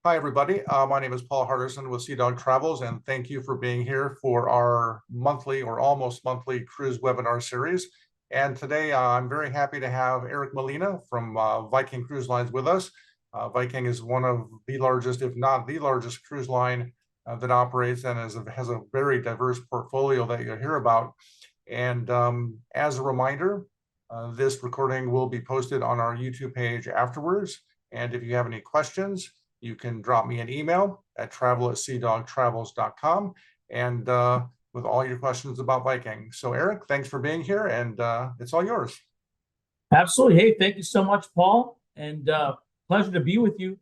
Hi, everybody. My name is Paul Hardersen with Seadog Travels, and thank you for being here for our monthly or almost monthly cruise webinar series. And today, I'm very happy to have Eric Molina from Viking Cruise Lines with us. Viking is one of the largest, if not the largest, cruise line that operates and has a very diverse portfolio that you'll hear about. And as a reminder, this recording will be posted on our YouTube page afterwards. And if you have any questions, you can drop me an email at travel@seadogtravels.com and with all your questions about Viking. So Eric, thanks for being here, and it's all yours. Absolutely. Hey, thank you so much, Paul, and pleasure to be with you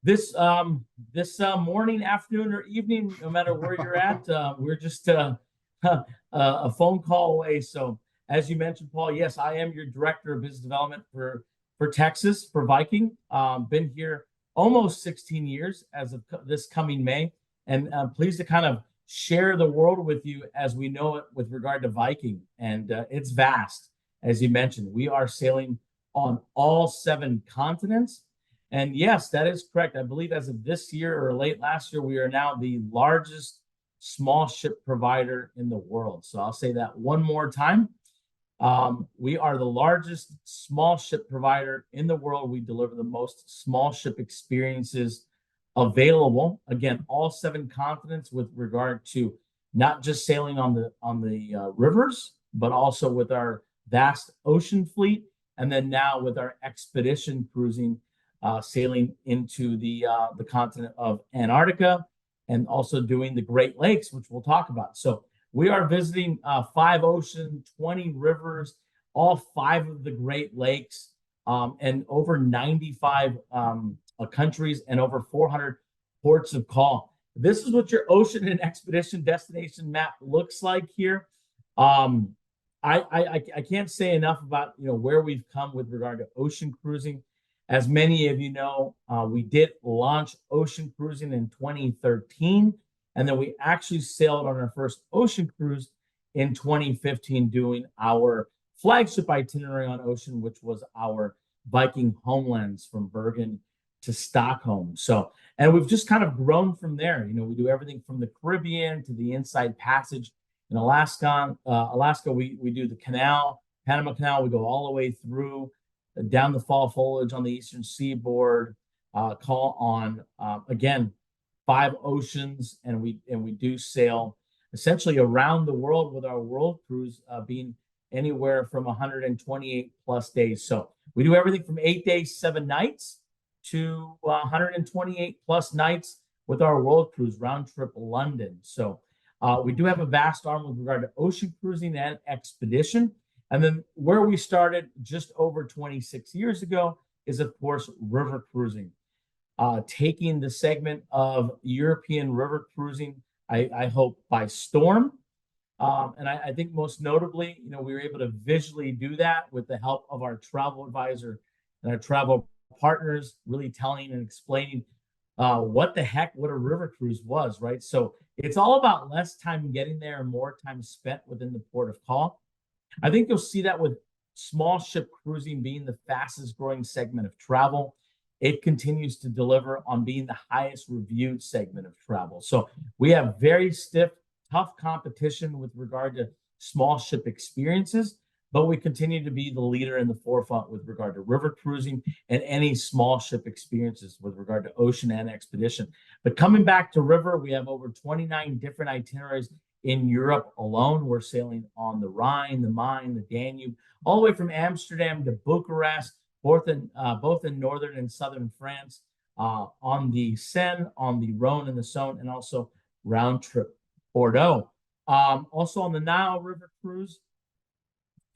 this morning, afternoon, or evening, no matter where you're at. We're just a phone call away. So, as you mentioned, Paul, yes, I am your director of business development for Texas for Viking. Been here almost 16 years as of this coming May, and I'm pleased to kind of share the world with you as we know it with regard to Viking, and it's vast. As you mentioned, we are sailing on all 7 continents. And yes, that is correct. I believe as of this year or late last year, we are now the largest small ship provider in the world. So I'll say that one more time. We are the largest small ship provider in the world. We deliver the most small ship experiences available. Again, all 7 continents with regard to not just sailing on the rivers, but also with our vast ocean fleet, and then now with our expedition cruising, sailing into the continent of Antarctica, and also doing the Great Lakes, which we'll talk about. So we are visiting 5 oceans, 20 rivers, all 5 of the Great Lakes, and over 95 countries and over 400 ports of call. This is what your ocean and expedition destination map looks like here. I can't say enough about where we've come with regard to ocean cruising. As many of you know, we did launch ocean cruising in 2013, and then we actually sailed on our first ocean cruise in 2015, doing our flagship itinerary on ocean, which was our Viking Homelands from Bergen to Stockholm. So, and we've just kind of grown from there. We do everything from the Caribbean to the Inside Passage. In Alaska, we do the canal, Panama Canal. We go all the way through down the fall foliage on the eastern seaboard, call on again 5 oceans, and we do sail essentially around the world with our world cruise being anywhere from 128 plus days. So we do everything from 8 days, 7 nights to 128 plus nights with our world cruise round trip London. So we do have a vast arm with regard to ocean cruising and expedition. And then where we started just over 26 years ago is, of course, river cruising. Taking the segment of European river cruising, I hope, by storm. And I think most notably, we were able to visually do that with the help of our travel advisor and our travel partners, really telling and explaining what a river cruise was, right? So it's all about less time getting there and more time spent within the port of call. I think you'll see that with small ship cruising being the fastest growing segment of travel. It continues to deliver on being the highest reviewed segment of travel. So we have very stiff, tough competition with regard to small ship experiences, but we continue to be the leader in the forefront with regard to river cruising and any small ship experiences with regard to ocean and expedition. But coming back to river, we have over 29 different itineraries in Europe alone. We're sailing on the Rhine, the Main, the Danube, all the way from Amsterdam to Bucharest, both in northern and southern France, on the Seine, on the Rhone and the Saône, and also round trip Bordeaux. Also on the Nile River cruise,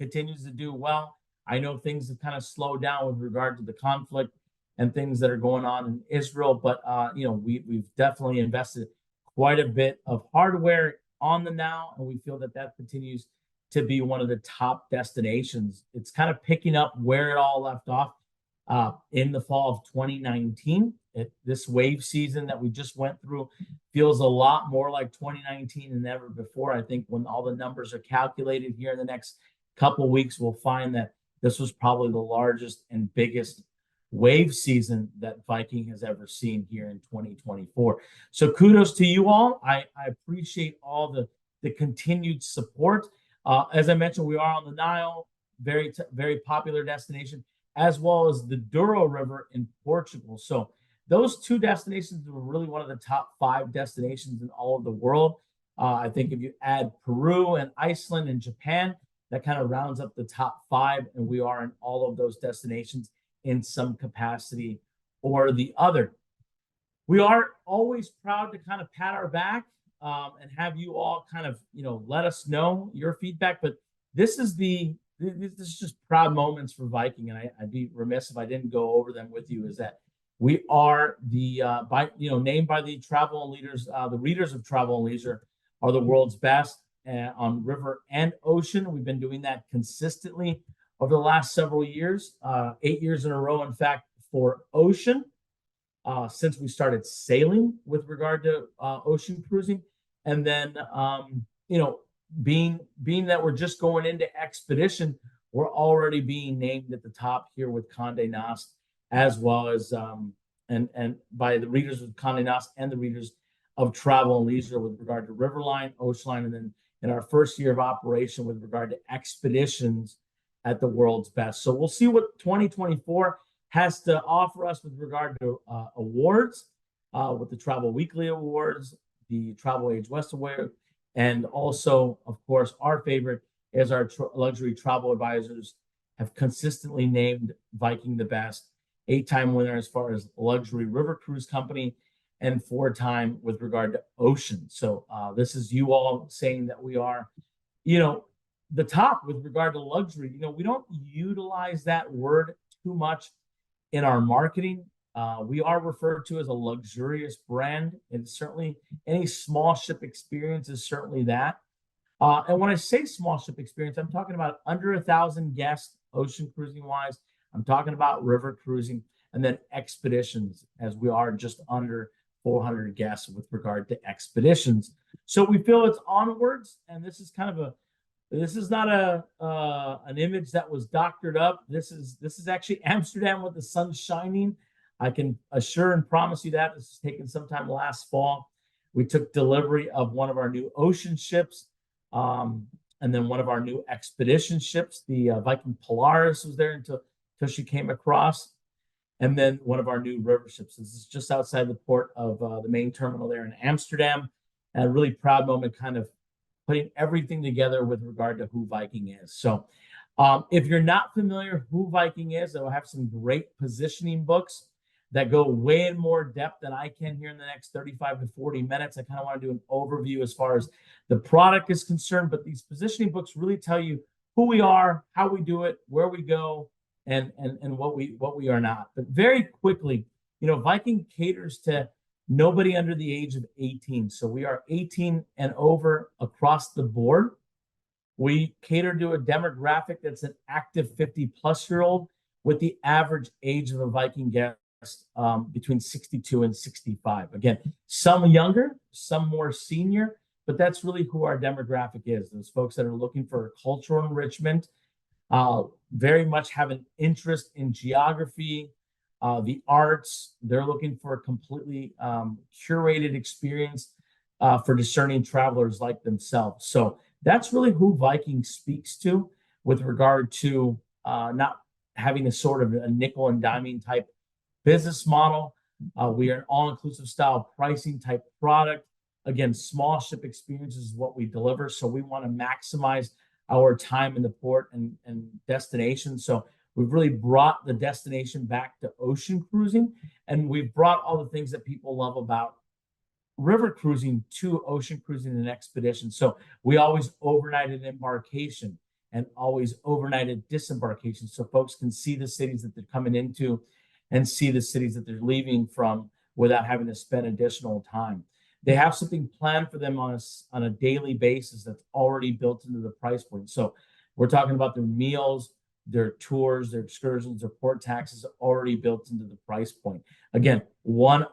continues to do well. I know things have kind of slowed down with regard to the conflict and things that are going on in Israel, but we've definitely invested quite a bit of hardware on the Nile, and we feel that continues to be one of the top destinations. It's kind of picking up where it all left off in the fall of 2019. This wave season that we just went through feels a lot more like 2019 than ever before. I think when all the numbers are calculated here in the next couple of weeks, we'll find that this was probably the largest and biggest wave season that Viking has ever seen here in 2024. So kudos to you all. I appreciate all the continued support. As I mentioned, we are on the Nile, very popular destination, as well as the Douro River in Portugal. So those two destinations were really one of the top 5 destinations in all of the world. I think if you add Peru and Iceland and Japan, that kind of rounds up the top 5, and we are in all of those destinations in some capacity or the other. We are always proud to kind of pat our back and have you all kind of, let us know your feedback. But this is just proud moments for Viking, and I'd be remiss if I didn't go over them with you. Is that we are named by the travel and leaders, the readers of Travel and Leisure, are the world's best on river and ocean. We've been doing that consistently over the last several years, 8 years in a row, in fact, for ocean, since we started sailing with regard to ocean cruising. And then, being that we're just going into expedition, we're already being named at the top here with Condé Nast, as well as and by the readers of Condé Nast and the readers of Travel and Leisure with regard to Riverline, Oceanline, and then in our first year of operation with regard to expeditions at the world's best. So we'll see what 2024 has to offer us with regard to awards, with the Travel Weekly Awards, the Travel Age West Award, and also, of course, our favorite is our luxury travel advisors have consistently named Viking the best, 8-time winner as far as luxury river cruise company, and 4-time with regard to ocean. So this is you all saying that we are, the top with regard to luxury. We don't utilize that word too much in our marketing. We are referred to as a luxurious brand, and certainly any small ship experience is certainly that. And when I say small ship experience, I'm talking about under 1,000 guests, ocean cruising wise. I'm talking about river cruising, and then expeditions, as we are just under 400 guests with regard to expeditions. So we feel it's onwards, and this is kind of this is not an image that was doctored up. This is actually Amsterdam with the sun shining. I can assure and promise you that this was taken sometime last fall. We took delivery of one of our new ocean ships, and then one of our new expedition ships. The Viking Polaris was there until she came across, and then one of our new river ships. This is just outside the port of the main terminal there in Amsterdam, and a really proud moment, kind of putting everything together with regard to who Viking is. So if you're not familiar who Viking is, I will have some great positioning books that go way in more depth than I can here in the next 35 to 40 minutes. I kind of want to do an overview as far as the product is concerned, but these positioning books really tell you who we are, how we do it, where we go, and what we are not. But very quickly, Viking caters to nobody under the age of 18. So we are 18 and over across the board. We cater to a demographic that's an active 50-plus-year-old, with the average age of a Viking guest between 62 and 65. Again, some younger, some more senior, but that's really who our demographic is. Those folks that are looking for cultural enrichment, very much have an interest in geography, the arts. They're looking for a completely curated experience for discerning travelers like themselves. So that's really who Viking speaks to with regard to not having a sort of a nickel and diming type business model. We are an all-inclusive style pricing type product. Again, small ship experience is what we deliver. So we want to maximize our time in the port and destination. So we've really brought the destination back to ocean cruising, and we've brought all the things that people love about river cruising to ocean cruising and expedition. So we always overnight at embarkation and always overnight at disembarkation, so folks can see the cities that they're coming into and see the cities that they're leaving from without having to spend additional time. They have something planned for them on a daily basis that's already built into the price point. So we're talking about their meals, their tours, their excursions, their port taxes already built into the price point. Again, one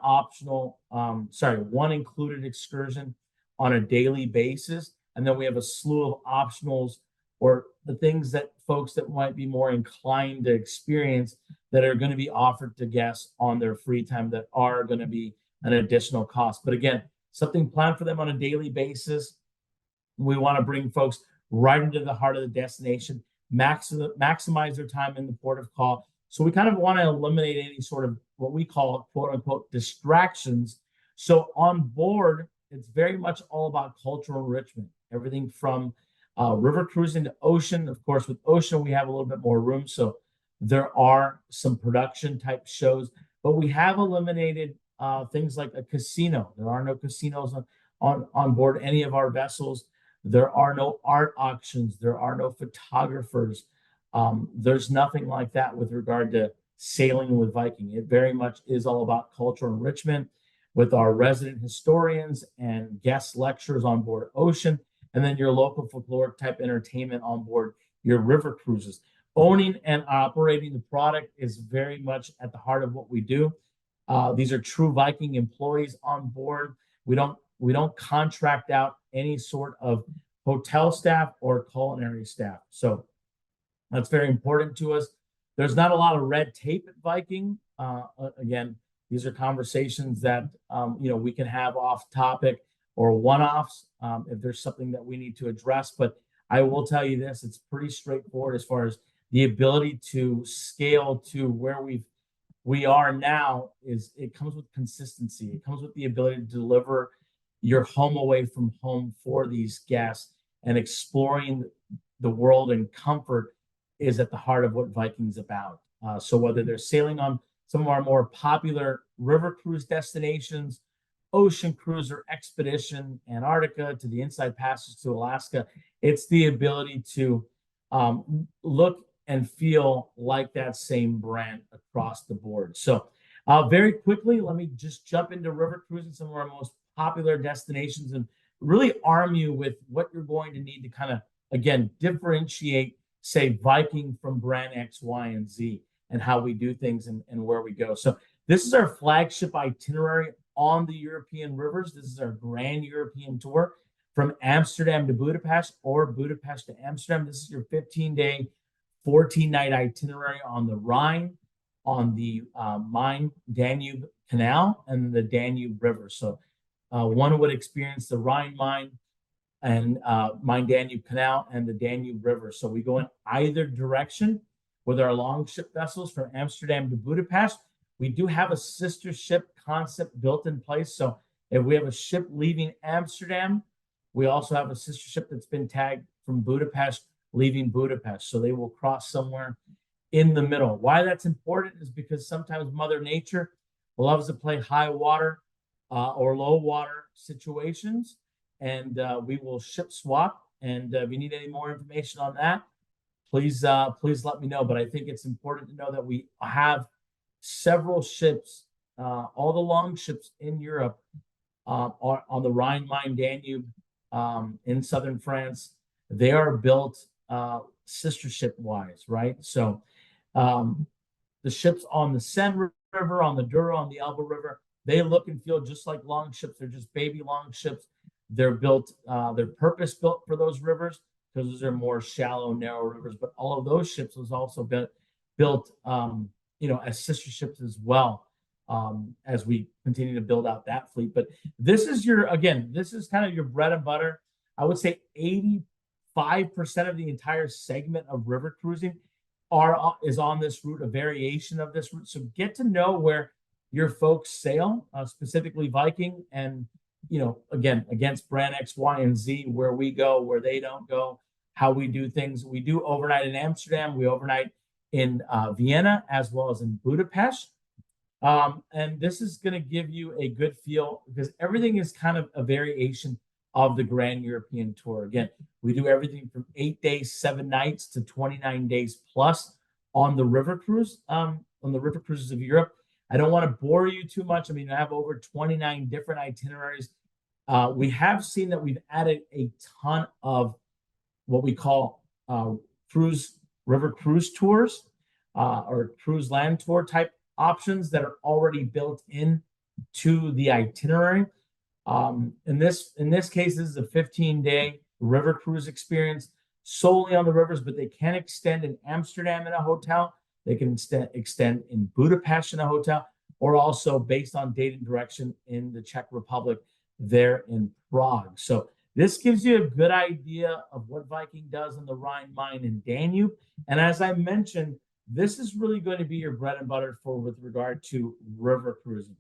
included excursion on a daily basis. And then we have a slew of optionals or the things that folks that might be more inclined to experience that are going to be offered to guests on their free time that are going to be an additional cost. But again, something planned for them on a daily basis. We want to bring folks right into the heart of the destination, maximize their time in the port of call. So we kind of want to eliminate any sort of what we call quote unquote distractions. So on board, it's very much all about cultural enrichment, everything from river cruising to ocean. Of course, with ocean, we have a little bit more room. So there are some production type shows, but we have eliminated things like a casino. There are no casinos on board any of our vessels. There are no art auctions. There are no photographers. There's nothing like that with regard to sailing with Viking. It very much is all about cultural enrichment with our resident historians and guest lecturers on board ocean, and then your local folklore type entertainment on board your river cruises. Owning and operating the product is very much at the heart of what we do. These are true Viking employees on board. We don't contract out any sort of hotel staff or culinary staff. So that's very important to us. There's not a lot of red tape at Viking. Again, these are conversations that we can have off topic or one-offs if there's something that we need to address. But I will tell you this, it's pretty straightforward as far as the ability to scale to where we are now. Is it comes with consistency. It comes with the ability to deliver your home away from home for these guests, and exploring the world in comfort is at the heart of what Viking's about. So whether they're sailing on some of our more popular river cruise destinations, ocean cruise or expedition, Antarctica to the Inside Passage to Alaska, it's the ability to look and feel like that same brand across the board. So very quickly, let me just jump into river cruising, some of our most popular destinations, and really arm you with what you're going to need to kind of, again, differentiate, say, Viking from brand X, Y, and Z, and how we do things and where we go. So this is our flagship itinerary on the European rivers. This is our Grand European Tour from Amsterdam to Budapest or Budapest to Amsterdam. This is your 15-day, 14-night itinerary on the Rhine, on the Main-Danube Canal, and the Danube River. So one would experience the Rhine-Main and Main-Danube Canal and the Danube River. So we go in either direction with our longship vessels from Amsterdam to Budapest. We do have a sister ship concept built in place. So if we have a ship leaving Amsterdam, we also have a sister ship that's been tagged from Budapest leaving Budapest. So they will cross somewhere in the middle. Why that's important is because sometimes Mother Nature loves to play high water or low water situations, and we will ship swap. And if you need any more information on that, please let me know. But I think it's important to know that we have several ships, all the long ships in Europe are on the Rhine, Main, Danube in southern France. They are built sister ship wise, right? So the ships on the Seine River, on the Douro, on the Elbe River, they look and feel just like long ships. They're just baby long ships. They're built, they're purpose built for those rivers because those are more shallow, narrow rivers. But all of those ships was also built as sister ships as well, as we continue to build out that fleet. But this is this is kind of your bread and butter. I would say 85% of the entire segment of river cruising is on this route, a variation of this route. So get to know where your folks sail, specifically Viking, and again, against brand X, Y, and Z, where we go, where they don't go, how we do things. We do overnight in Amsterdam. We overnight in Vienna as well as in Budapest. And this is going to give you a good feel because everything is kind of a variation of the Grand European Tour. Again, we do everything from 8 days, 7 nights to 29 days plus on the river cruise, on the river cruises of Europe. I don't want to bore you too much. I mean, I have over 29 different itineraries. We have seen that we've added a ton of what we call river cruise tours or cruise land tour type options that are already built in to the itinerary. In this case, this is a 15-day river cruise experience. solely on the rivers, but they can extend in Amsterdam in a hotel. They can extend in Budapest in a hotel, or also based on date and direction in the Czech Republic there in Prague. So this gives you a good idea of what Viking does in the Rhine, Main, and Danube. And as I mentioned, this is really going to be your bread and butter for with regard to river cruising.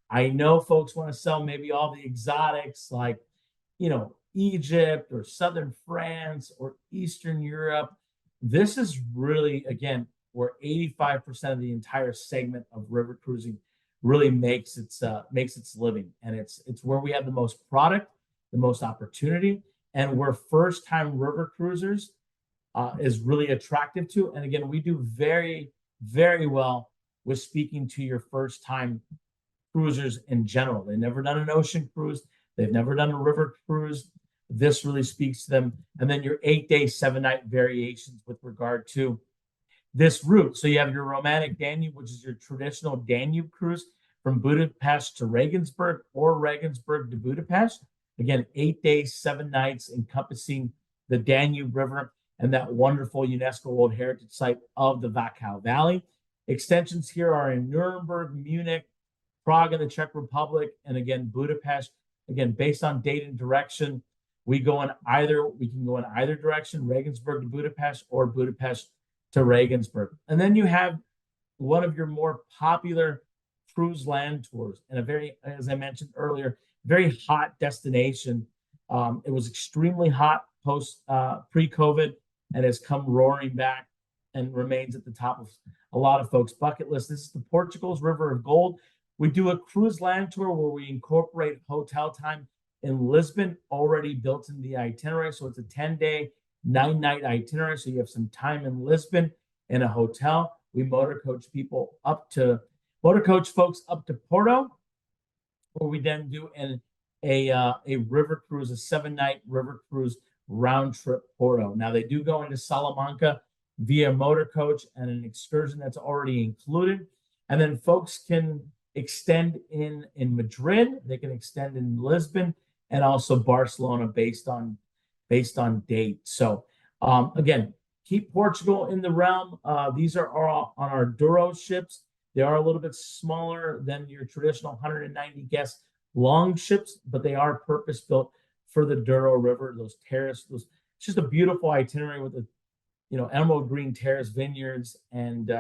I know folks want to sell maybe all the exotics like, Egypt or Southern France or Eastern Europe. This is really, again, where 85% of the entire segment of river cruising really makes its living. And it's where we have the most product, the most opportunity, and where first-time river cruisers is really attractive to. And again, we do very, very well with speaking to your first-time cruisers in general. They've never done an ocean cruise. They've never done a river cruise. This really speaks to them. And then your 8-day, 7-night variations with regard to this route. So you have your romantic Danube, which is your traditional Danube cruise from Budapest to Regensburg or Regensburg to Budapest. Again, 8 days, 7 nights, encompassing the Danube River and that wonderful UNESCO World Heritage Site of the Wachau Valley. Extensions here are in Nuremberg, Munich, Prague in the Czech Republic, and again, Budapest. Again, based on date and direction, we can go in either direction, Regensburg to Budapest or Budapest to Regensburg. And then you have one of your more popular cruise land tours, and a very, as I mentioned earlier, very hot destination. It was extremely hot pre-COVID and has come roaring back and remains at the top of a lot of folks' bucket list. This is the Portugal's River of Gold. We do a cruise land tour where we incorporate hotel time in Lisbon already built into the itinerary. So it's a 10-day, 9-night itinerary. So you have some time in Lisbon in a hotel. We motor coach folks up to Porto, where we then do a river cruise, a 7-night river cruise round trip Porto. Now they do go into Salamanca via motor coach and an excursion that's already included. And then folks can extend in Madrid, they can extend in Lisbon, and also Barcelona based on date. So again, keep Portugal in the realm. These are all on our Douro ships. They are a little bit smaller than your traditional 190 guest long ships, but they are purpose built for the Douro River. Those terrace, it's just a beautiful itinerary with the emerald green terrace vineyards and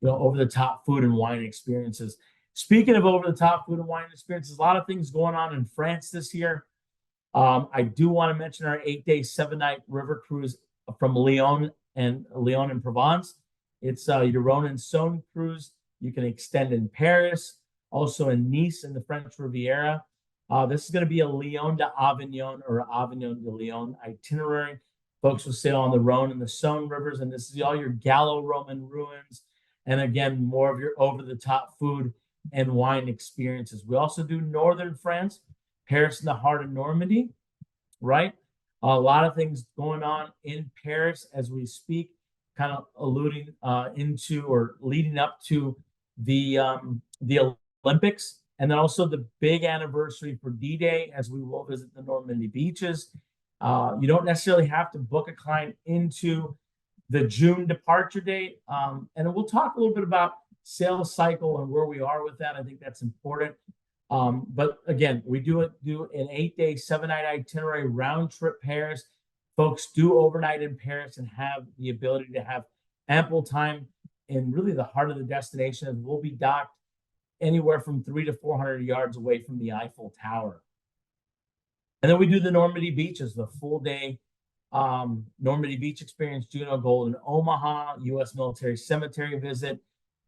over the top food and wine experiences. Speaking of over the top food and wine experiences, a lot of things going on in France this year. I do want to mention our 8-day, 7-night river cruise from Lyon and Provence. It's your Rhone and Saône cruise. You can extend in Paris, also in Nice in the French Riviera. This is going to be a Lyon to Avignon or Avignon to Lyon itinerary. Folks will sail on the Rhone and the Saône rivers, and this is all your Gallo-Roman ruins, and again, more of your over-the-top food and wine experiences. We also do northern France, Paris in the heart of Normandy, right? A lot of things going on in Paris as we speak, kind of alluding into or leading up to the Olympics, and then also the big anniversary for D-Day as we will visit the Normandy beaches. You don't necessarily have to book a client into the June departure date, and we'll talk a little bit about sales cycle and where we are with that. I think that's important. But again, we do an 8-day, 7-night itinerary round trip Paris. Folks do overnight in Paris and have the ability to have ample time in really the heart of the destination, and we'll be docked anywhere from 300 to 400 yards away from the Eiffel Tower. And then we do the Normandy beaches, the full day Normandy beach experience, Juno Gold in Omaha, U.S. military cemetery visit,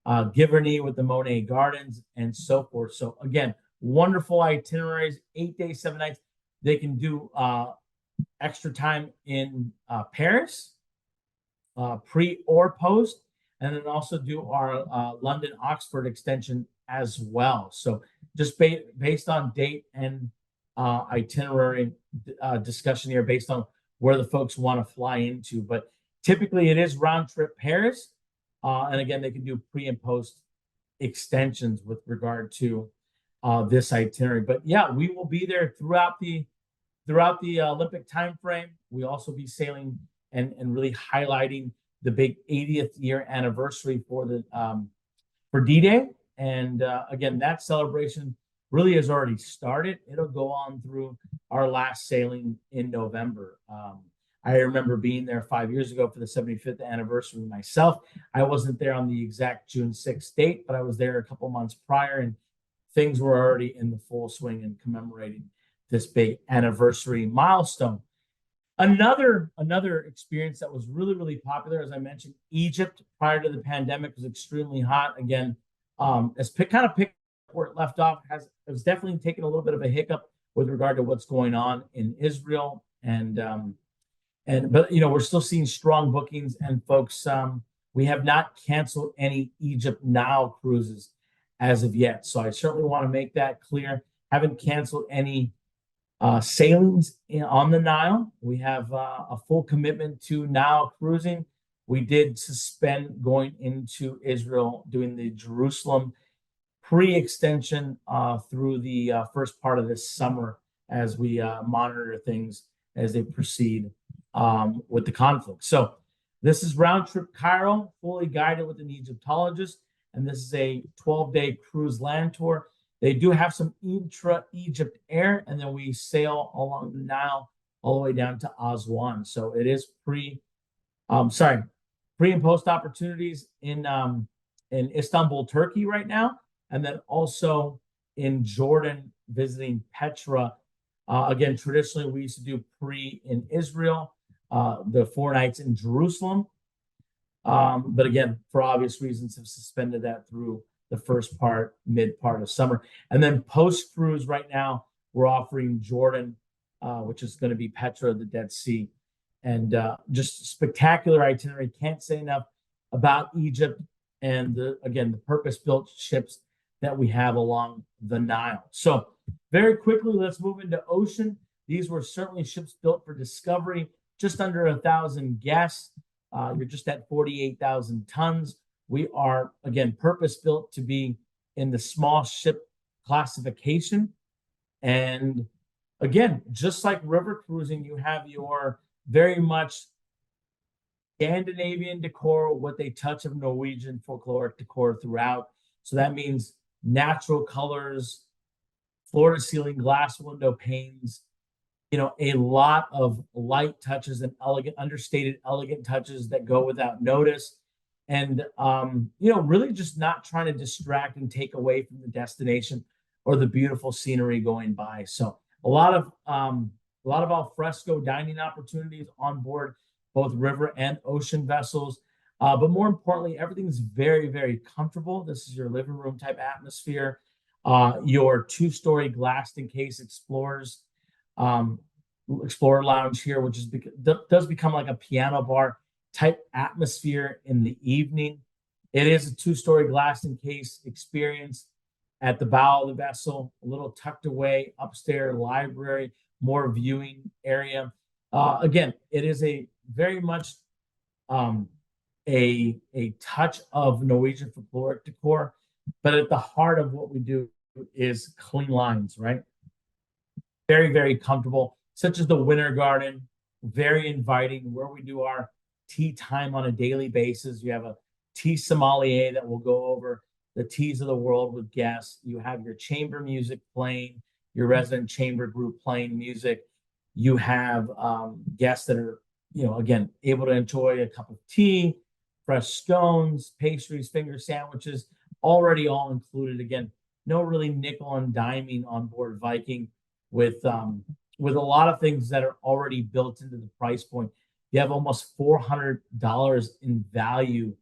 Giverny with the Monet Gardens, and so forth. So again, wonderful itineraries, 8 days, 7 nights. They can do extra time in Paris, pre or post, and then also do our London Oxford extension as well. So just based on date and itinerary discussion here, based on where the folks want to fly into. But typically it is round trip Paris. And again, they can do pre and post extensions with regard to this itinerary. But yeah, we will be there throughout the Olympic time frame. We also be sailing and really highlighting the big 80th year anniversary for the for D-Day. And again, that celebration really has already started. It'll go on through our last sailing in November. I remember being there 5 years ago for the 75th anniversary myself. I wasn't there on the exact June 6th date, but I was there a couple months prior, and things were already in the full swing and commemorating this big anniversary milestone. Another experience that was really, really popular, as I mentioned, Egypt prior to the pandemic was extremely hot. Again, as kind of picked where it left off, it was definitely taking a little bit of a hiccup with regard to what's going on in Israel, but we're still seeing strong bookings, and folks, we have not canceled any Egypt Now cruises as of yet. So I certainly want to make that clear. Haven't canceled any sailings on the Nile. We have a full commitment to Nile cruising. We did suspend going into Israel, doing the Jerusalem pre-extension through the first part of this summer as we monitor things as they proceed with the conflict. So this is round trip Cairo, fully guided with an Egyptologist, and this is a 12-day cruise land tour. They do have some intra-Egypt air, and then we sail along the Nile all the way down to Aswan. So it is pre and post opportunities in Istanbul, Turkey right now, and then also in Jordan visiting Petra. Again, traditionally we used to do pre in Israel, the 4 nights in Jerusalem. But again, for obvious reasons, have suspended that through the mid part of summer. And then post cruise right now, we're offering Jordan, which is going to be Petra, the Dead Sea, and just spectacular itinerary. Can't say enough about Egypt and the purpose-built ships that we have along the Nile. So very quickly, let's move into ocean. These were certainly ships built for discovery, just under 1,000 guests. You're just at 48,000 tons. We are, again, purpose-built to be in the small ship classification. And again, just like river cruising, you have your very much Scandinavian decor with a touch of Norwegian folkloric decor throughout. So that means natural colors, floor-to-ceiling glass window panes, a lot of light touches and understated elegant touches that go without notice. And, really just not trying to distract and take away from the destination or the beautiful scenery going by. So a lot of al fresco dining opportunities on board both river and ocean vessels. But more importantly, everything's very, very comfortable. This is your living room type atmosphere. Your 2-story glassed encased Explorer Lounge here, which does become like a piano bar type atmosphere in the evening. It is a 2-story glass encased experience at the bow of the vessel, a little tucked away upstairs library, more viewing area. Again, it is a very much a touch of Norwegian folkloric decor, but at the heart of what we do is clean lines, right? Very, very comfortable, such as the Winter Garden, very inviting, where we do our tea time on a daily basis. You have a tea sommelier that will go over the teas of the world with guests. You have your chamber music playing, your resident chamber group playing music. You have guests that are, again, able to enjoy a cup of tea, fresh scones, pastries, finger sandwiches, already all included. Again, no really nickel and diming on board Viking with a lot of things that are already built into the price point. You have almost $400 in value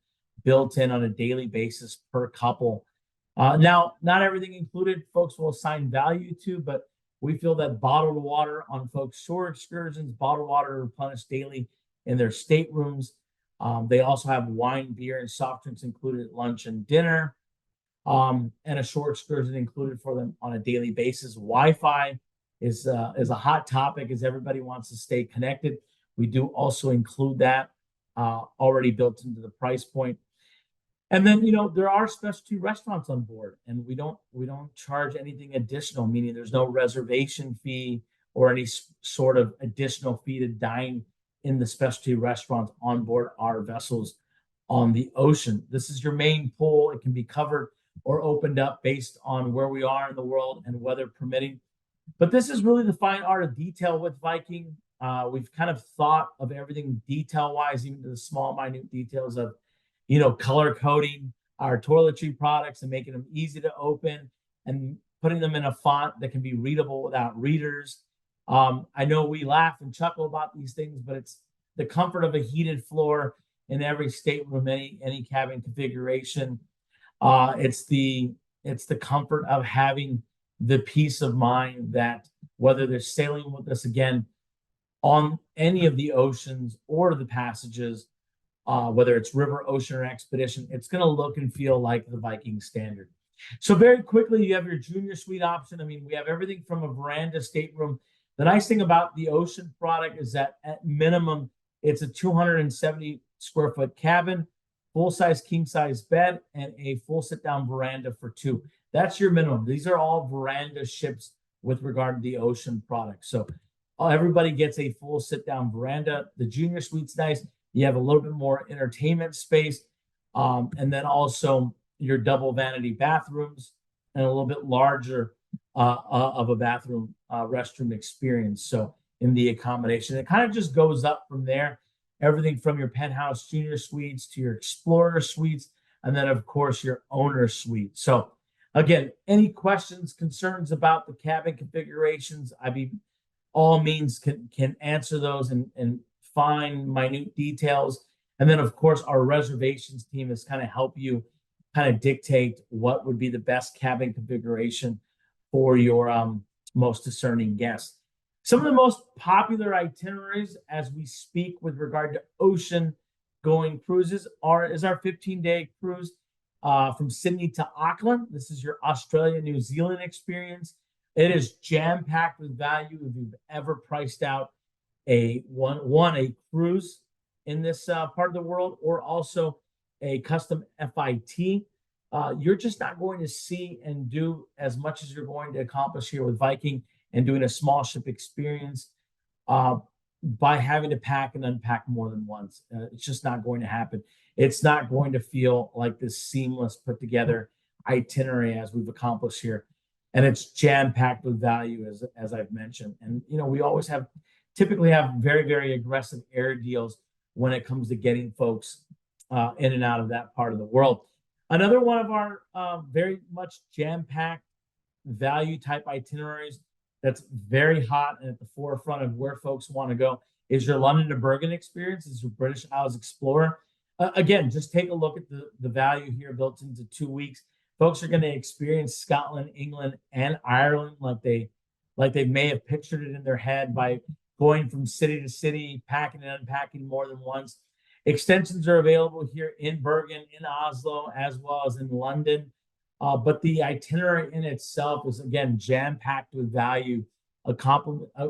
built in on a daily basis per couple. Now, not everything included folks will assign value to, but we feel that bottled water on folks' shore excursions, bottled water replenished daily in their staterooms. They also have wine, beer, and soft drinks included at lunch and dinner, and a shore excursion included for them on a daily basis. Wi-Fi is a hot topic as everybody wants to stay connected. We do also include that already built into the price point. And then, there are specialty restaurants on board, and we don't charge anything additional, meaning there's no reservation fee or any sort of additional fee to dine in the specialty restaurants on board our vessels on the ocean. This is your main pool. It can be covered or opened up based on where we are in the world and weather permitting. But this is really the fine art of detail with Viking. We've kind of thought of everything detail-wise, even to the small, minute details of, color coding our toiletry products and making them easy to open and putting them in a font that can be readable without readers. I know we laugh and chuckle about these things, but it's the comfort of a heated floor in every stateroom, any cabin configuration. It's the comfort of having the peace of mind that whether they're sailing with us again on any of the oceans or the passages, whether it's river, ocean, or expedition, it's going to look and feel like the Viking standard. So very quickly, you have your junior suite option. I mean, we have everything from a veranda stateroom. The nice thing about the ocean product is that at minimum, it's a 270 square foot cabin, full-size king-size bed, and a full sit-down veranda for two. That's your minimum. These are all veranda ships with regard to the ocean product. So everybody gets a full sit-down veranda. The junior suite's nice. You have a little bit more entertainment space. And then also your double vanity bathrooms and a little bit larger of a bathroom restroom experience. So in the accommodation, it kind of just goes up from there. Everything from your penthouse junior suites to your explorer suites, and then of course your owner suite. So again, any questions, concerns about the cabin configurations, I mean, all means can answer those and find minute details. And then of course our reservations team is kind of help you kind of dictate what would be the best cabin configuration for your most discerning guests. Some of the most popular itineraries as we speak with regard to ocean going cruises is our 15-day cruise from Sydney to Auckland. This is your Australia, New Zealand experience. It is jam-packed with value. If you've ever priced out a cruise in this part of the world, or also a custom FIT, you're just not going to see and do as much as you're going to accomplish here with Viking and doing a small ship experience by having to pack and unpack more than once. It's just not going to happen. It's not going to feel like this seamless put together itinerary as we've accomplished here. And it's jam-packed with value, as I've mentioned. And, we always typically have very, very aggressive air deals when it comes to getting folks in and out of that part of the world. Another one of our very much jam-packed value type itineraries that's very hot and at the forefront of where folks want to go is your London to Bergen experience. Is your British Isles Explorer. Again, just take a look at the value here built into 2 weeks. Folks are going to experience Scotland, England, and Ireland like they may have pictured it in their head by going from city to city, packing and unpacking more than once. Extensions are available here in Bergen, in Oslo, as well as in London. But the itinerary in itself is, again, jam-packed with value,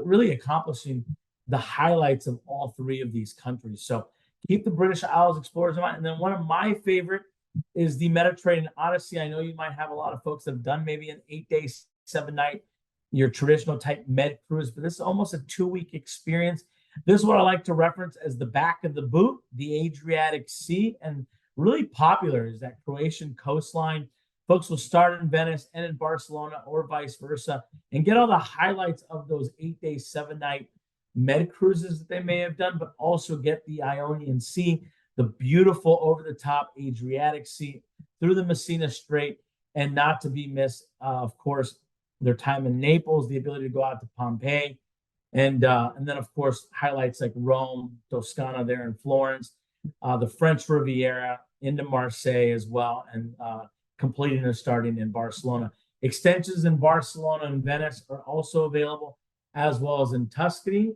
really accomplishing the highlights of all three of these countries. So keep the British Isles Explorers in mind. And then one of my favorite is the Mediterranean Odyssey. I know you might have a lot of folks that have done maybe an 8-day, 7-night, your traditional type med cruise, but this is almost a 2-week experience. This is what I like to reference as the back of the boot, the Adriatic Sea, and really popular is that Croatian coastline. Folks will start in Venice and in Barcelona or vice versa and get all the highlights of those 8-day, 7-night med cruises that they may have done, but also get the Ionian Sea, the beautiful over-the-top Adriatic Sea through the Messina Strait, and not to be missed, of course, their time in Naples, the ability to go out to Pompeii, and then, of course, highlights like Rome, Toscana there in Florence, the French Riviera into Marseille as well, and completing or starting in Barcelona. Extensions in Barcelona and Venice are also available, as well as in Tuscany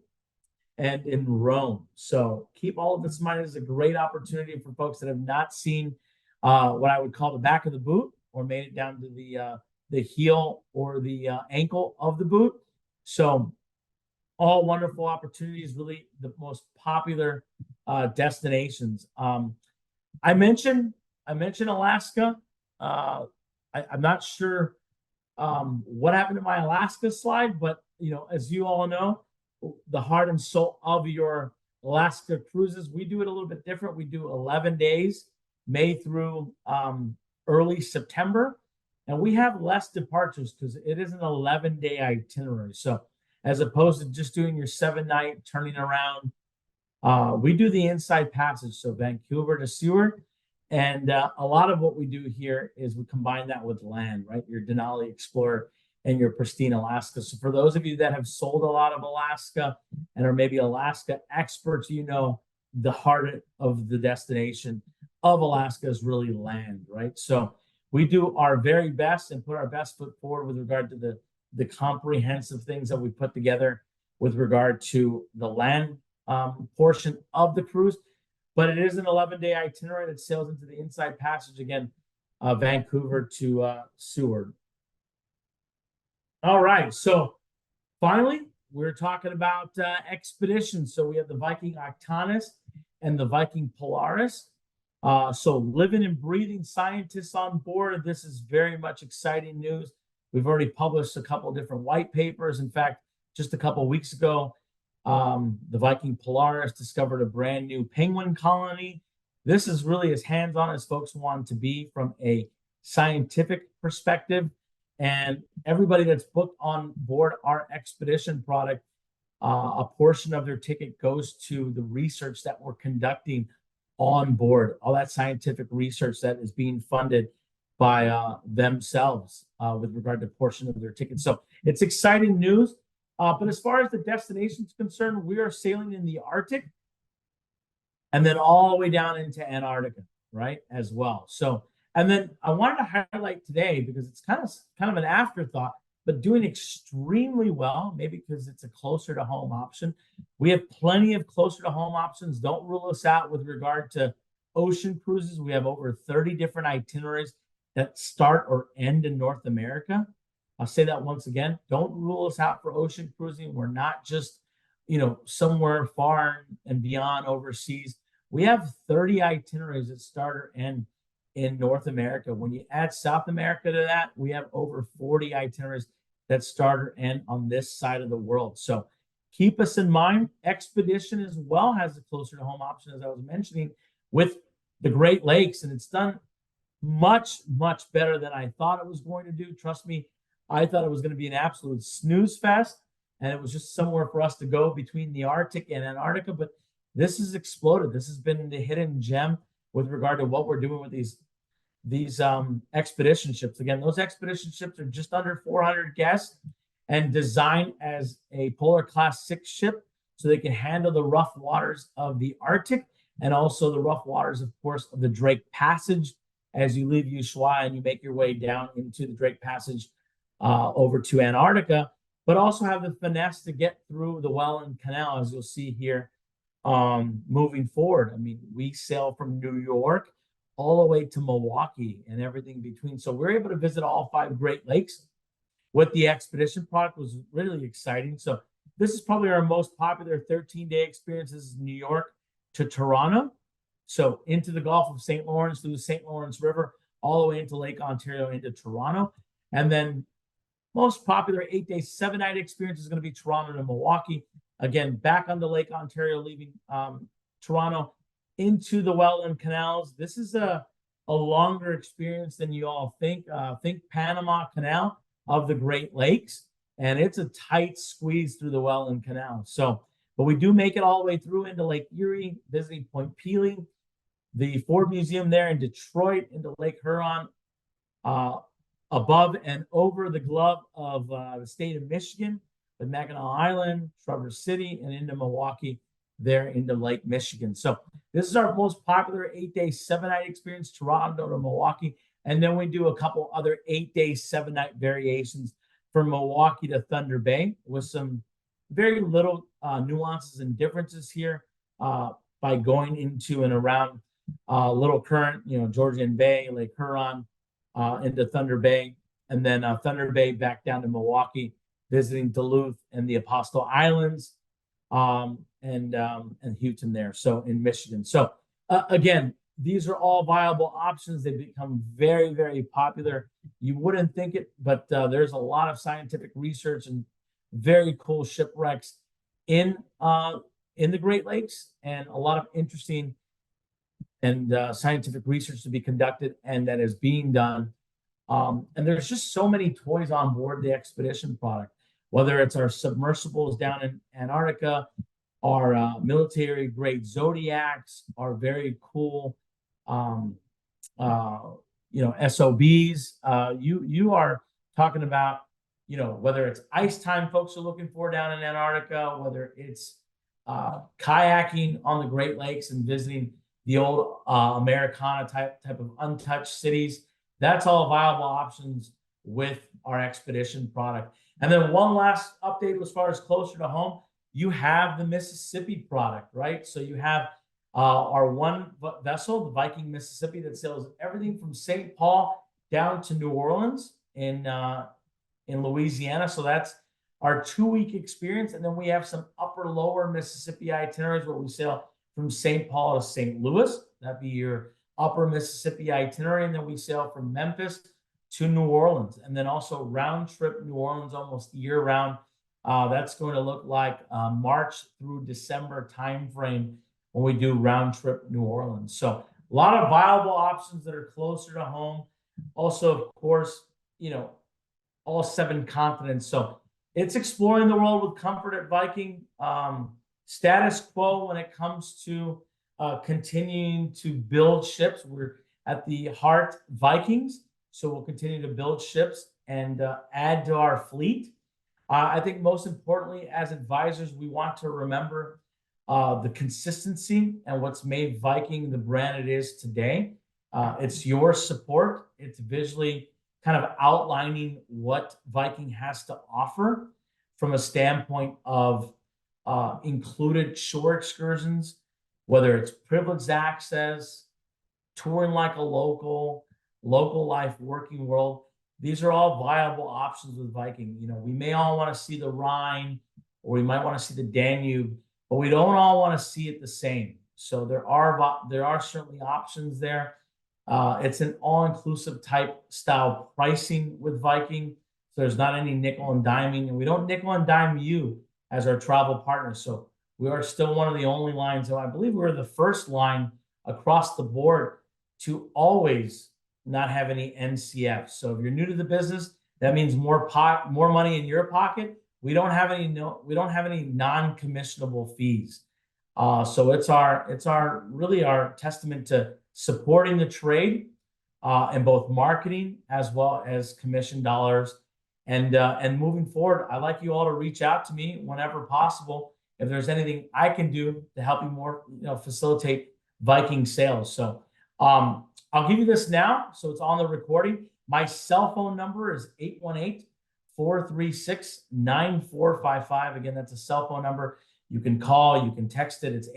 and in Rome. So keep all of this in mind. It's a great opportunity for folks that have not seen what I would call the back of the boot or made it down to the heel or the ankle of the boot. So all wonderful opportunities, really the most popular destinations. I mentioned Alaska. I'm not sure what happened to my Alaska slide, but as you all know, the heart and soul of your Alaska Cruises, we do it a little bit different. We do 11 days, May through early September. And we have less departures because it is an 11-day itinerary. So as opposed to just doing your 7-night turning around, we do the inside passage. So Vancouver to Seward. And a lot of what we do here is we combine that with land, right? Your Denali Explorer and your pristine Alaska. So for those of you that have sold a lot of Alaska and are maybe Alaska experts, you know, the heart of the destination of Alaska is really land, right? So we do our very best and put our best foot forward with regard to the comprehensive things that we put together with regard to the land portion of the cruise. But it is an 11-day itinerary that sails into the inside passage again, Vancouver to Seward. All right, so finally, we're talking about expeditions. So we have the Viking Octanus and the Viking Polaris. So living and breathing scientists on board. This is very much exciting news. We've already published a couple of different white papers. In fact, just a couple of weeks ago, the Viking Polaris discovered a brand new penguin colony. This is really as hands-on as folks want to be from a scientific perspective. And everybody that's booked on board our expedition product, a portion of their ticket goes to the research that we're conducting on board, all that scientific research that is being funded by themselves with regard to portion of their ticket. So it's exciting news. But as far as the destination is concerned, we are sailing in the Arctic and then all the way down into Antarctica, right, as well. So, and then I wanted to highlight today because it's kind of an afterthought, but doing extremely well, maybe because it's a closer to home option. We have plenty of closer to home options. Don't rule us out with regard to ocean cruises. We have over 30 different itineraries that start or end in North America. I'll say that once again. Don't rule us out for ocean cruising. We're not just, you know, somewhere far and beyond overseas. We have 30 itineraries that start or end in North America. When you add South America to that, we have over 40 itineraries that start or end on this side of the world. So keep us in mind. Expedition as well has a closer to home option, as I was mentioning, with the Great Lakes, and it's done much, much better than I thought it was going to do. Trust me, I thought it was going to be an absolute snooze fest, and it was just somewhere for us to go between the Arctic and Antarctica, but this has exploded. This has been the hidden gem with regard to what we're doing with these expedition ships. Again, those expedition ships are just under 400 guests and designed as a Polar Class 6 ship so they can handle the rough waters of the Arctic and also the rough waters, of course, of the Drake Passage as you leave Ushuaia and you make your way down into the Drake Passage over to Antarctica, but also have the finesse to get through the Welland Canal, as you'll see here moving forward. I mean, we sail from New York all the way to Milwaukee and everything between. So we're able to visit all 5 Great Lakes with the expedition product. Was really exciting. So this is probably our most popular 13-day experience. This is New York to Toronto. So into the Gulf of St. Lawrence, through the St. Lawrence River, all the way into Lake Ontario, into Toronto. And then most popular 8-day, 7-night experience is going to be Toronto to Milwaukee. Again, back on the Lake Ontario, leaving Toronto into the Welland Canals. This is a longer experience than you all think. Think Panama Canal of the Great Lakes, and it's a tight squeeze through the Welland Canal. So, but we do make it all the way through into Lake Erie, visiting Point Pelee, the Ford Museum there in Detroit, into Lake Huron, above and over the glove of the state of Michigan, with Mackinac Island, Traverse City, and into Milwaukee, there into Lake Michigan. So this is our most popular 8-day, 7-night experience, Toronto to Milwaukee. And then we do a couple other 8-day, 7-night variations from Milwaukee to Thunder Bay with some very little nuances and differences here by going into and around Little Current, you know, Georgian Bay, Lake Huron, into Thunder Bay, and then Thunder Bay back down to Milwaukee, visiting Duluth and the Apostle Islands, and Houghton there, so in Michigan. So again, these are all viable options. They've become very, very popular. You wouldn't think it, but there's a lot of scientific research and very cool shipwrecks in in the Great Lakes, and a lot of interesting and scientific research to be conducted, and that is being done. And there's just so many toys on board the expedition product, whether it's our submersibles down in Antarctica, our military grade Zodiacs, our very cool, SOBs. You are talking about, whether it's ice time folks are looking for down in Antarctica, whether it's kayaking on the Great Lakes and visiting the old Americana type of untouched cities. That's all viable options with our expedition product. And then one last update as far as closer to home, you have the Mississippi product, right? So you have our one vessel, the Viking Mississippi, that sails everything from St. Paul down to New Orleans in Louisiana. So that's our 2-week experience. And then we have some upper lower Mississippi itineraries where we sail from St. Paul to St. Louis. That'd be your upper Mississippi itinerary. And then we sail from Memphis to New Orleans, and then also round trip New Orleans almost year round. That's going to look like March through December timeframe when we do round trip New Orleans. So a lot of viable options that are closer to home. Also, of course, all 7 continents. So it's exploring the world with comfort at Viking. Status quo when it comes to continuing to build ships. We're at the heart Vikings, so we'll continue to build ships and add to our fleet. I think most importantly, as advisors, we want to remember the consistency and what's made Viking the brand it is today. It's your support. It's visually kind of outlining what Viking has to offer from a standpoint of included shore excursions, whether it's privileged access, touring like a local life, working world. These are all viable options with Viking. We may all want to see the Rhine, or we might want to see the Danube, but we don't all want to see it the same. So there are certainly options there. It's an all-inclusive type style pricing with Viking. So there's not any nickel and diming, and we don't nickel and dime you as our travel partner. So we are still one of the only lines, though I believe we're the first line across the board to always not have any NCF. So if you're new to the business, that means more money in your pocket. We don't have any non-commissionable fees. So it's really our testament to supporting the trade in both marketing as well as commission dollars. And moving forward, I'd like you all to reach out to me whenever possible if there's anything I can do to help you more, facilitate Viking sales. So I'll give you this now, so it's on the recording. My cell phone number is 818-436-9455. Again, that's a cell phone number. You can call, you can text it. It's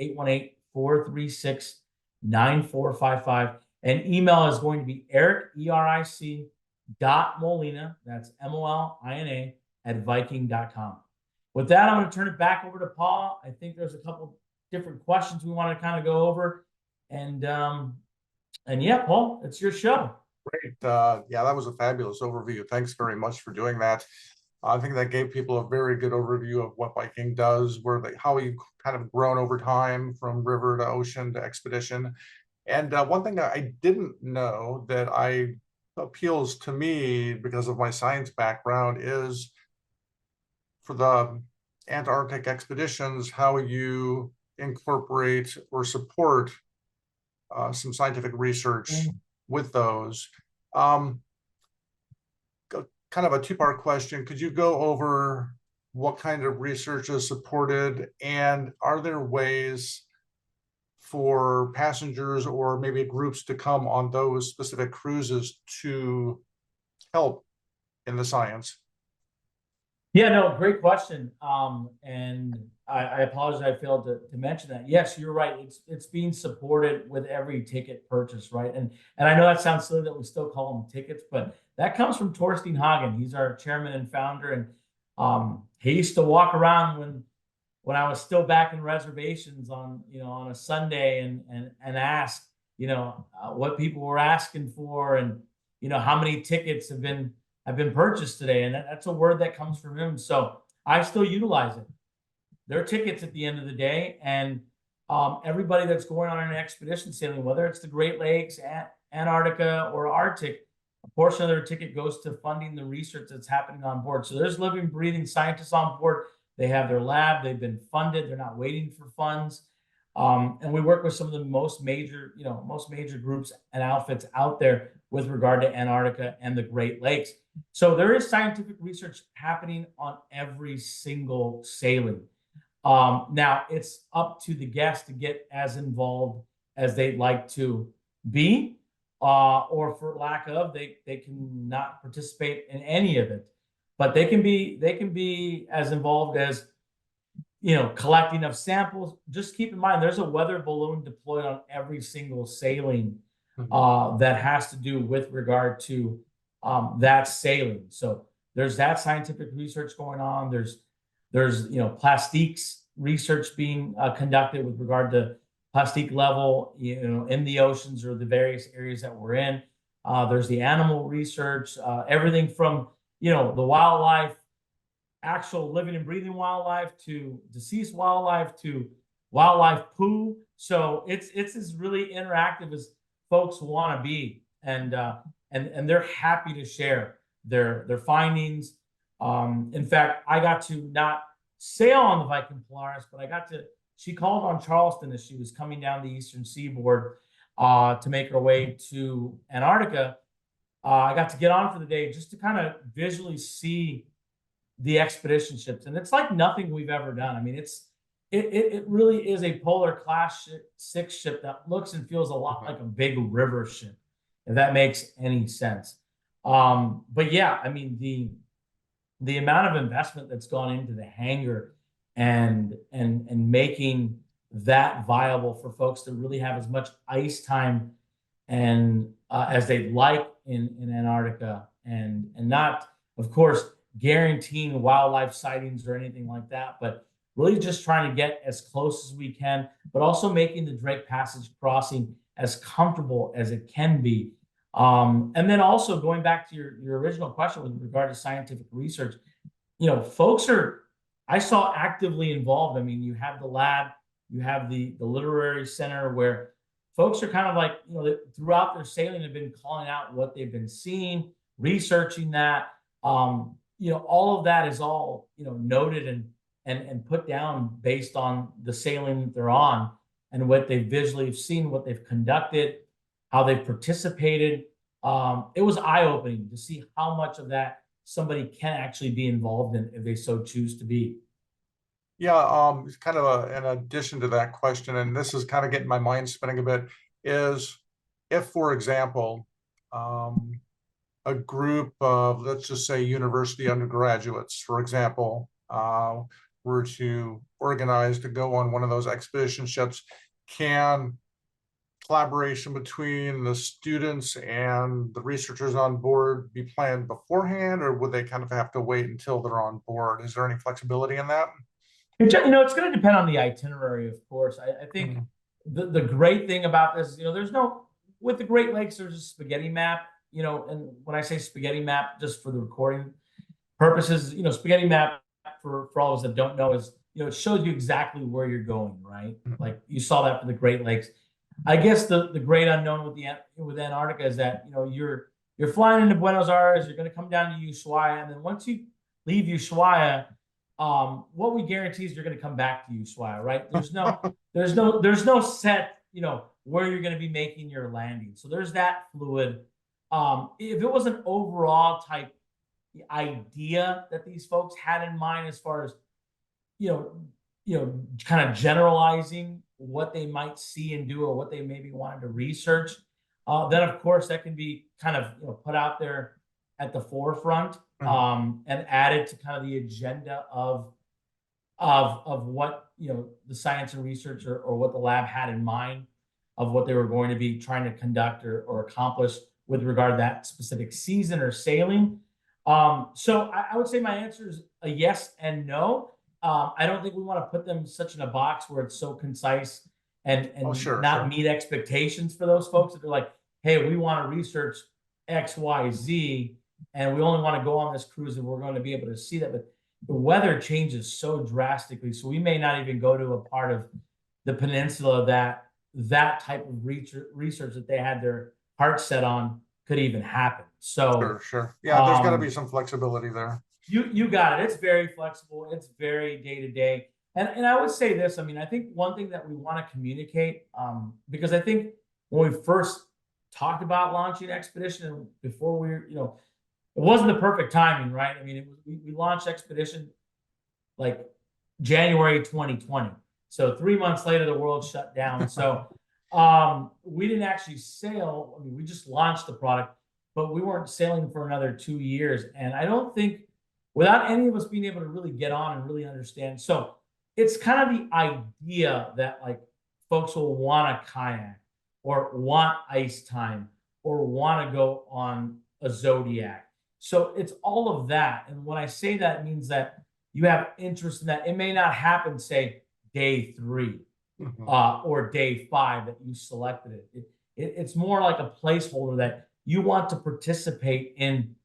818-436-9455. And email is going to be Eric, ERIC, .Molina, that's MOLINA, @Viking.com. With that, I'm going to turn it back over to Paul. I think there's a couple different questions we want to kind of go over. And yeah, Paul, it's your show. Great. Yeah, that was a fabulous overview. Thanks very much for doing that. I think that gave people a very good overview of what Viking does, how you've kind of grown over time from river to ocean to expedition. And one thing that I didn't know that appeals to me because of my science background is for the Antarctic expeditions, how you incorporate or support some scientific research with those. Kind of a 2-part question. Could you go over what kind of research is supported, and are there ways for passengers or maybe groups to come on those specific cruises to help in the science? Yeah, no, great question. And I apologize, I failed to mention that. Yes, you're right. It's being supported with every ticket purchase, right? And I know that sounds silly that we still call them tickets, but that comes from Torstein Hagen. He's our chairman and founder, and he used to walk around when I was still back in reservations on a Sunday and ask what people were asking for, and how many tickets have been purchased today, and that's a word that comes from him. So I still utilize it. their tickets at the end of the day. And everybody that's going on an expedition sailing, whether it's the Great Lakes, Antarctica, or Arctic, a portion of their ticket goes to funding the research that's happening on board. So there's living, breathing scientists on board. They have their lab. They've been funded. They're not waiting for funds. And we work with some of the most major groups and outfits out there with regard to Antarctica and the Great Lakes. So there is scientific research happening on every single sailing. Now it's up to the guests to get as involved as they'd like to be, or for lack of, they can not participate in any of it, but they can be as involved as, collecting of samples. Just keep in mind, there's a weather balloon deployed on every single sailing that has to do with regard to that sailing. So there's that scientific research going on. There's plastiques research being conducted with regard to plastic level, in the oceans or the various areas that we're in. There's the animal research, everything from, the wildlife, actual living and breathing wildlife, to deceased wildlife, to wildlife poo. So it's as really interactive as folks want to be, and they're happy to share their findings. In fact, I got to not sail on the Viking Polaris, but she called on Charleston as she was coming down the eastern seaboard to make her way to Antarctica. I got to get on for the day just to kind of visually see the expedition ships, and it's like nothing we've ever done. I mean, it really is a Polar Class 6 ship that looks and feels a lot like a big river ship, if that makes any sense. But yeah, I mean, the amount of investment that's gone into the hangar and making that viable for folks to really have as much ice time and as they'd like in Antarctica, and not, of course, guaranteeing wildlife sightings or anything like that, but really just trying to get as close as we can, but also making the Drake Passage crossing as comfortable as it can be. And then also going back to your original question with regard to scientific research, folks I saw actively involved. I mean, you have the lab, you have the literary center, where folks are kind of like, throughout their sailing have been calling out what they've been seeing, researching that. All of that is all, noted and put down based on the sailing that they're on and what they visually have seen, what they've conducted, how they've participated. It was eye-opening to see how much of that somebody can actually be involved in if they so choose to be. Yeah, it's kind of an addition to that question, and this is kind of getting my mind spinning a bit, is if, for example, a group of, let's just say, university undergraduates, for example, were to organize to go on one of those expedition ships, can collaboration between the students and the researchers on board be planned beforehand, or would they kind of have to wait until they're on board? Is there any flexibility in that? It's going to depend on the itinerary, of course. I think the great thing about this is, with the Great Lakes, there's a spaghetti map, and when I say spaghetti map, just for the recording purposes, spaghetti map for all of us that don't know is, it shows you exactly where you're going, right? Like you saw that for the Great Lakes. I guess the great unknown with Antarctica is that, you're flying into Buenos Aires, you're going to come down to Ushuaia, and then once you leave Ushuaia, what we guarantee is you're going to come back to Ushuaia, right? There's no set, where you're going to be making your landing. So there's that fluid. If it was an overall type idea that these folks had in mind, as far as, kind of generalizing what they might see and do, or what they maybe wanted to research, then of course that can be kind of, put out there at the forefront, and added to kind of the agenda of what, the science and research or what the lab had in mind of what they were going to be trying to conduct or accomplish with regard to that specific season or sailing. So I would say my answer is a yes and no. I don't think we want to put them such in a box where it's so concise and not meet expectations for those folks, that they're like, hey, we want to research X, Y, Z, and we only want to go on this cruise and we're going to be able to see that. But the weather changes so drastically. So we may not even go to a part of the peninsula that type of research that they had their heart set on could even happen. So Sure, sure. Yeah, there's got to be um, some flexibility there. you got it. It's very flexible. It's very day to day. And I would say this. I mean, I think one thing that we want to communicate, because I think when we first talked about launching Expedition, and before we, it wasn't the perfect timing, right? I mean, we launched Expedition like January 2020. So 3 months later, the world shut down. So we didn't actually sail. I mean, we just launched the product, but we weren't sailing for another 2 years. And I don't think, without any of us being able to really get on and really understand. So it's kind of the idea that like folks will want a kayak or want ice time or want to go on a Zodiac. So it's all of that. And when I say that, it means that you have interest in that. It may not happen, say, day 3 or day 5 that you selected it's more like a placeholder that you want to participate in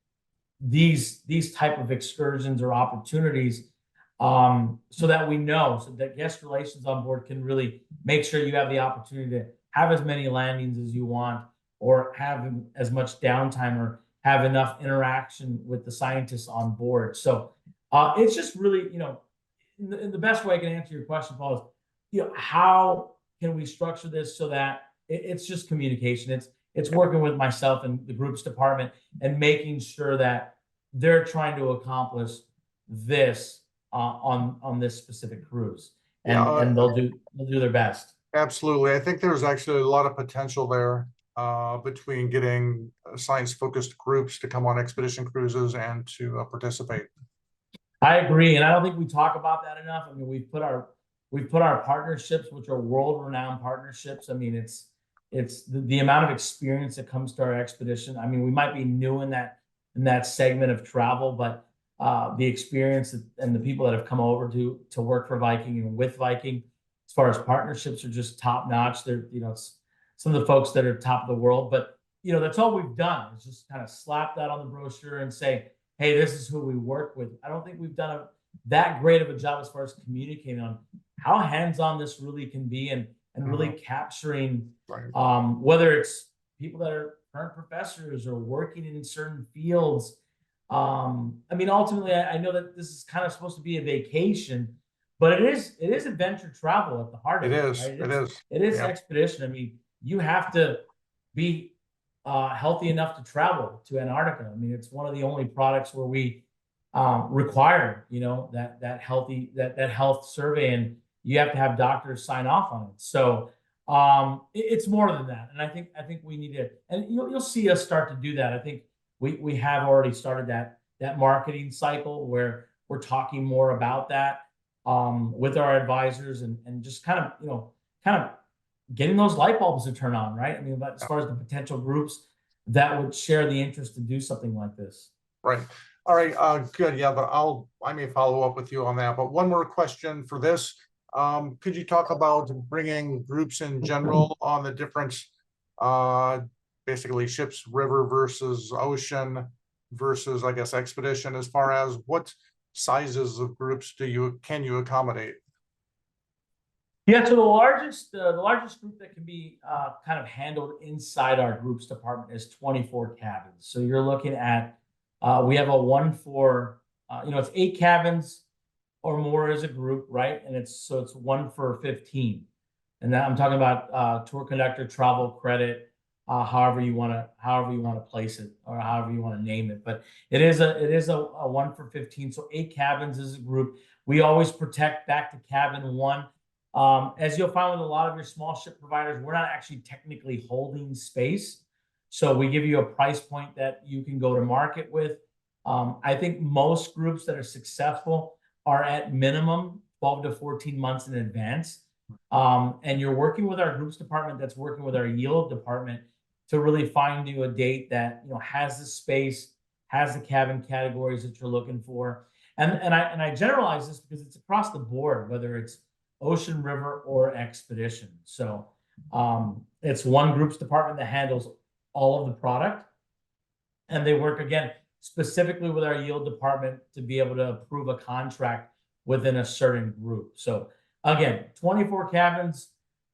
these type of excursions or opportunities, so that we know, so that guest relations on board can really make sure you have the opportunity to have as many landings as you want, or have as much downtime, or have enough interaction with the scientists on board. So it's just really, in the best way I can answer your question, Paul, is, how can we structure this so that it's just communication. It's working with myself and the groups department and making sure that they're trying to accomplish this on this specific cruise, and Yeah, they'll do their best. absolutely. I think there's actually a lot of potential there between getting science-focused groups to come on expedition cruises and to participate. I agree, and I don't think we talk about that enough. I mean, we've put our partnerships, which are world-renowned partnerships. I mean, it's the amount of experience that comes to our expedition. I mean, we might be new in that segment of travel, but the experience and the people that have come over to work for Viking and with Viking, as far as partnerships, are just top notch. They're, it's some of the folks that are top of the world, but that's all we've done is just kind of slap that on the brochure and say, hey, this is who we work with. I don't think we've done that great of a job as far as communicating on how hands-on this really can be, and really capturing, whether it's people that are current professors or working in certain fields. I mean, ultimately, I know that this is kind of supposed to be a vacation, but it is adventure travel at the heart of it. Is. Right? It is. It is expedition. I mean, you have to be healthy enough to travel to Antarctica. I mean, it's one of the only products where we require, that health survey, and you have to have doctors sign off on it. So it's more than that, and I think we need to, and you'll see us start to do that. I think we have already started that marketing cycle where we're talking more about that with our advisors, and just kind of getting those light bulbs to turn on, right? I mean, but as far as the potential groups that would share the interest to do something like this. Right. All right. Good. Yeah, but I may follow up with you on that. But one more question for this. Could you talk about bringing groups in general on the different, basically ships, river versus ocean versus, I guess, expedition, as far as what sizes of groups can you accommodate? Yeah, so the largest group that can be kind of handled inside our groups department is 24 cabins. So you're looking at we have a 1 for it's 8 cabins or more as a group, right? And it's 1 for 15, and that I'm talking about tour conductor, travel credit, however you want to place it, or however you want to name it. But it is a 1 for 15. So 8 cabins as a group. We always protect back to cabin 1. As you'll find with a lot of your small ship providers, we're not actually technically holding space. So we give you a price point that you can go to market with. I think most groups that are successful are at minimum 12 to 14 months in advance. And you're working with our groups department that's working with our yield department to really find you a date that has the space, has the cabin categories that you're looking for. And I generalize this because it's across the board, whether it's ocean, river, or expedition. So it's one groups department that handles all of the product, and they work again specifically with our yield department to be able to approve a contract within a certain group. So again, 24 cabins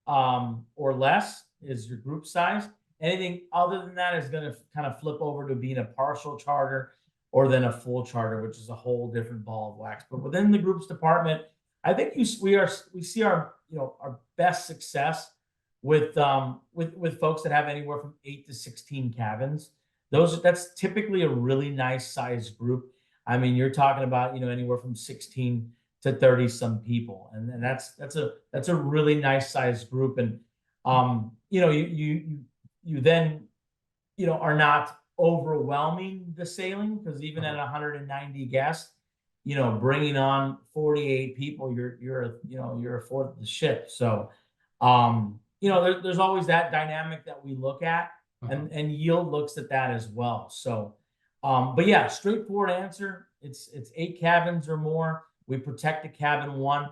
or less is your group size. Anything other than that is going to kind of flip over to being a partial charter or then a full charter, which is a whole different ball of wax. But within the groups department, I think we see our our best success with folks that have anywhere from 8 to 16 cabins. That's typically a really nice size group. I mean, you're talking about anywhere from 16 to 30 some people, and that's a really nice size group. And you then are not overwhelming the sailing, because even at 190 guests, bringing on 48 people, you're a fourth of the ship. So there's always that dynamic that we look at, and yield looks at that as well. So but yeah, straightforward answer, it's 8 cabins or more. We protect the cabin 1.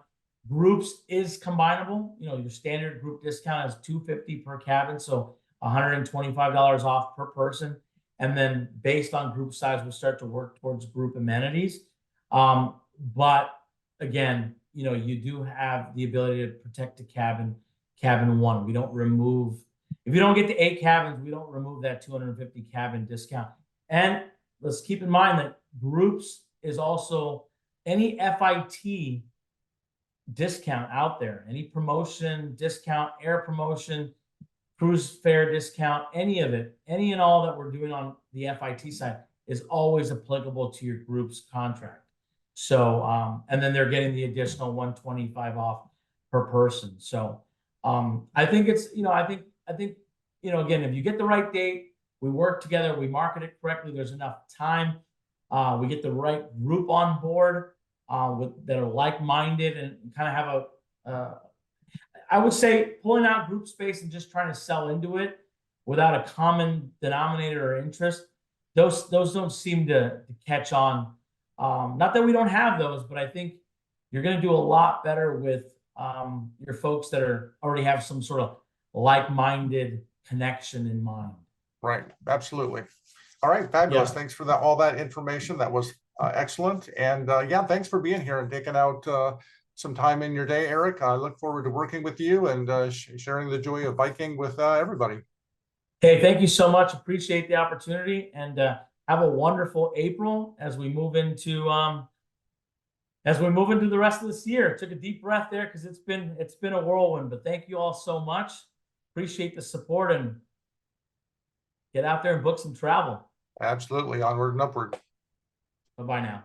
Groups is combinable. Your standard group discount is $250 per cabin, so $125 off per person. And then based on group size, we'll start to work towards group amenities. But again, you do have the ability to protect the cabin 1. We don't remove, if you don't get to 8 cabins, we don't remove that 250 cabin discount. And let's keep in mind that groups is also any FIT discount out there, any promotion, discount, air promotion, cruise fare discount, any of it, any and all that we're doing on the FIT side is always applicable to your group's contract. So, and then they're getting the additional 125 off per person. So, I think it's, I think, again, if you get the right date, we work together, we market it correctly, there's enough time, we get the right group on board, that are like-minded and kind of have I would say pulling out group space and just trying to sell into it without a common denominator or interest, those don't seem to catch on. Not that we don't have those, but I think you're going to do a lot better with your folks that already have some sort of like-minded connection in mind. Right, absolutely. All right, fabulous. Yeah. Thanks for all that information. That was excellent. And yeah, thanks for being here and taking out some time in your day, Eric. I look forward to working with you and sharing the joy of Viking with everybody. Hey, thank you so much. Appreciate the opportunity, and have a wonderful April as we move into the rest of this year. Took a deep breath there because it's been a whirlwind, but thank you all so much. Appreciate the support, and get out there and book some travel. Absolutely. Onward and upward. Bye-bye now.